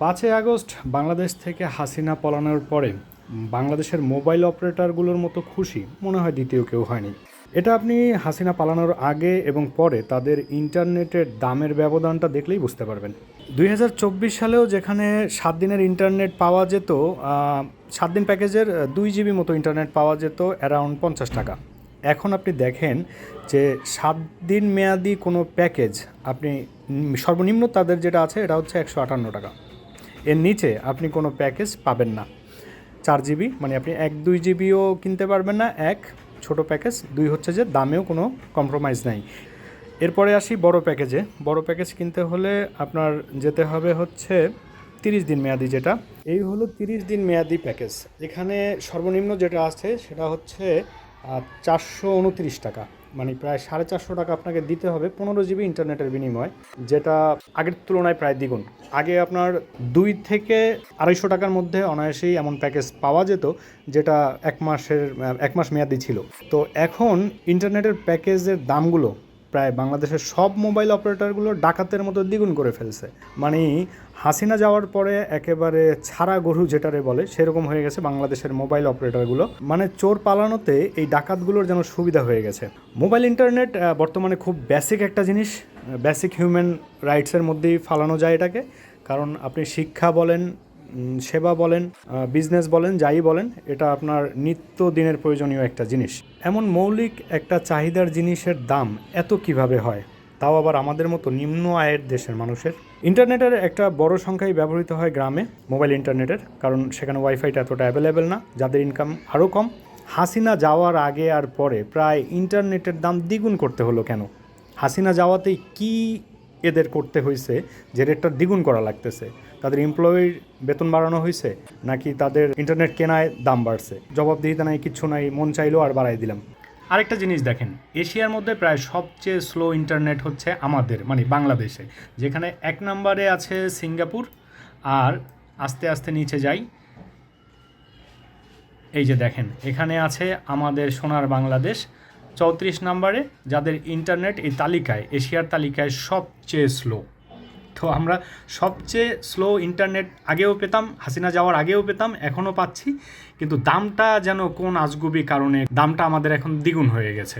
5ই August Bangladesh থেকে হাসিনা পলানোর পরে বাংলাদেশের মোবাইল অপারেটরগুলোর মতো খুশি মনে হয় দ্বিতীয় কেউ হয়নি। এটা আপনি হাসিনা পালানোর আগে এবং পরে তাদের ইন্টারনেটের দামের ব্যবধানটা দেখলেই বুঝতে পারবেন। 2024 সালেও যেখানে 7 দিনের ইন্টারনেট পাওয়া যেত, 7 দিন প্যাকেজের 2 জিবি মতো ইন্টারনেট পাওয়া যেত অ্যারাউন্ড 50 টাকা। এখন আপনি দেখেন যে 7 দিন মেয়াদি কোনো প্যাকেজ আপনি সর্বনিম্ন তাদের যেটা আছে এটা হচ্ছে 158 টাকা। এর নিচে আপনি কোনো প্যাকেজ পাবেন না। 4 জিবি মানে আপনি 1-2 জিবিও কিনতে পারবেন না, এক ছোট প্যাকেজ, দুই হচ্ছে যে দামেও কোনো কম্প্রোমাইজ নাই। এরপরে আসি বড় প্যাকেজে। বড় প্যাকেজ কিনতে হলে আপনার যেতে হবে হচ্ছে 30 দিন মেয়াদি, যেটা এই হলো 30 দিন মেয়াদি প্যাকেজ। এখানে সর্বনিম্ন যেটা আছে সেটা হচ্ছে 429 টাকা, মানে প্রায় 450 টাকা আপনাকে দিতে হবে 15 জিবি ইন্টারনেটের বিনিময়, যেটা আগের তুলনায় প্রায় দ্বিগুণ। আগে আপনার 2 থেকে 250 টাকার মধ্যে অনায়াসেই এমন প্যাকেজ পাওয়া যেত যেটা 1 মাস মেয়াদি ছিল। তো এখন ইন্টারনেটের প্যাকেজের দামগুলো প্রায় বাংলাদেশের সব মোবাইল অপারেটরগুলো ডাকাতের মতো দ্বিগুণ করে ফেলছে। মানে হাসিনা যাওয়ার পরে একেবারে ছাড়া গরু যেটারে বলে সেরকম হয়ে গেছে বাংলাদেশের মোবাইল অপারেটরগুলো। মানে চোর পালানোতে এই ডাকাতগুলোর যেন সুবিধা হয়ে গেছে। মোবাইল ইন্টারনেট বর্তমানে খুব বেসিক একটা জিনিস, বেসিক হিউম্যান রাইটসের মধ্যেই ফালানো যায় এটাকে। কারণ আপনি শিক্ষা বলেন, সেবা বলেন, বিজনেস বলেন, যাই বলেন, এটা আপনার নিত্য দিনের প্রয়োজনীয় একটা জিনিস। এমন মৌলিক একটা চাহিদার জিনিসের দাম এত কিভাবে হয়, তাও আবার আমাদের মতো নিম্ন আয়ের দেশের মানুষের। ইন্টারনেটের একটা বড় সংখ্যাই ব্যবহৃত হয় গ্রামে মোবাইল ইন্টারনেটের, কারণ সেখানে ওয়াইফাইটা এতটা অ্যাভেলেবেল না, যাদের ইনকাম আরও কম। হাসিনা যাওয়ার আগে আর পরে প্রায় ইন্টারনেটের দাম দ্বিগুণ করতে হলো কেন? হাসিনা যাওয়াতেই কি এদের করতে হয়েছে যে রেটটা দ্বিগুণ করা লাগতেছে? তাদের এমপ্লয়ির বেতন বাড়ানো হয়েছে, নাকি তাদের ইন্টারনেট কেনায় দাম বাড়ছে? জবাবদিহিতা নাই, কিচ্ছু নাই, মন চাইলো আর বাড়াই দিলাম। আরেকটা জিনিস দেখেন, এশিয়ার মধ্যে প্রায় সবচেয়ে স্লো ইন্টারনেট হচ্ছে আমাদের মানে বাংলাদেশে, যেখানে 1 নম্বরে আছে সিঙ্গাপুর, আর আস্তে আস্তে নিচে যাই, এই যে দেখেন এখানে আছে আমাদের সোনার বাংলাদেশ 34 নম্বরে, যাদের ইন্টারনেট এই তালিকায়, এশিয়ার তালিকায় সবচেয়ে স্লো। তো আমরা সবচেয়ে স্লো ইন্টারনেট আগেও পেতাম, হাসিনা যাওয়ার আগেও পেতাম, এখনও পাচ্ছি, কিন্তু দামটা যেন কোন আজগুবি কারণে দামটা আমাদের এখন দ্বিগুণ হয়ে গেছে।